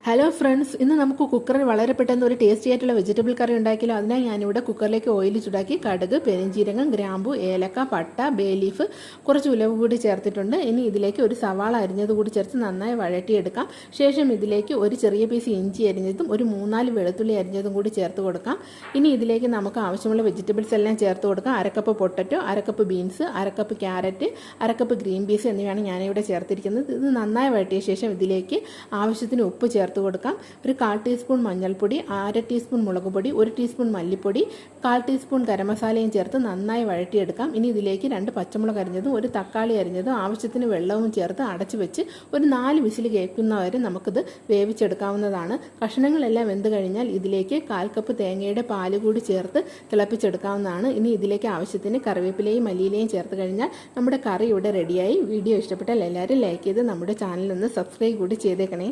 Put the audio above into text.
Hello friends, ഇന്ന് നമുക്ക് കുക്കറിൽ വളരെ പെട്ടെന്ന് ഒരു ടേസ്റ്റി ആയിട്ടുള്ള വെജിറ്റബിൾ കറി ഉണ്ടാക്കിയാലോ. അതിനായി ഞാനിവിടെ കുക്കറിലേക്ക് ഓയിൽ ചൂടാക്കി കടുക്, പെരിഞ്ചീരകം, ഗ്രാമ്പു, ഏലക്ക, പട്ട, ബേ ലീഫ്, കുറച്ച് ഉലവ് കൂടി ചേർത്തിട്ടുണ്ട്. ഇനി ഇതിലേക്ക് ഒരു സവാള അരിഞ്ഞത് കൂടി ചേർത്ത് നന്നായി വഴറ്റിയെടുക്കാം. ശേഷം ഇതിലേക്ക് ഒരു ചെറിയ പീസ് ഇഞ്ചി അരിഞ്ഞതും ഒരു 3-4 വെളുത്തുള്ളി അരിഞ്ഞതും കൂടി ചേർത്ത് കൊടുക്കാം. ഇനി ഇതിലേക്ക് നമുക്ക് ആവശ്യമുള്ള വെജിറ്റബിൾസ് എല്ലാം ചേർത്ത് കൊടുക്കാം. അരക്കപ്പ് പൊട്ടറ്റോ, അരക്കപ്പ് ബീൻസ്, അരക്കപ്പ് ക്യാരറ്റ്, അരക്കപ്പ് ഗ്രീൻ പീസ് എന്നിവയാണ് ഞാനിവിടെ ചേർത്തിരിക്കുന്നത്. ഇത് നന്നായി വഴറ്റിയ ശേഷം ഇതിലേക്ക് ആവശ്യത്തിന് ഉപ്പ് ചേർത്ത് കൊടുക്കാം. ഒരു 1/4 ടീസ്പൂൺ മഞ്ഞൾപ്പൊടി, 1/2 ടീസ്പൂൺ മുളക് പൊടി, 1 ടീസ്പൂൺ മല്ലിപ്പൊടി, 1/4 ടീസ്പൂൺ ഗരം മസാലയും ചേർത്ത് നന്നായി വഴറ്റിയെടുക്കാം. ഇനി ഇതിലേക്ക് 2 പച്ചമുളക് അരിഞ്ഞതും ഒരു തക്കാളി അരിഞ്ഞതും ആവശ്യത്തിന് വെള്ളവും ചേർത്ത് അടച്ചു വെച്ച് ഒരു 4 വിസിൽ കേൾക്കുന്നവരെ നമുക്കിത് വേവിച്ചെടുക്കാവുന്നതാണ്. കഷ്ണങ്ങളെല്ലാം വെന്ത് കഴിഞ്ഞാൽ ഇതിലേക്ക് 1/4 കപ്പ് തേങ്ങയുടെ പാല് കൂടി ചേർത്ത് തിളപ്പിച്ചെടുക്കാവുന്നതാണ്. ഇനി ഇതിലേക്ക് ആവശ്യത്തിന് കറിവേപ്പിലയും മല്ലിയിലയും ചേർത്ത് കഴിഞ്ഞാൽ നമ്മുടെ കറി ഇവിടെ റെഡിയായി. വീഡിയോ ഇഷ്ടപ്പെട്ടാൽ എല്ലാവരും ലൈക്ക് ചെയ്ത് നമ്മുടെ ചാനൽ ഒന്ന് സബ്സ്ക്രൈബ് കൂടി ചെയ്തേക്കണേ.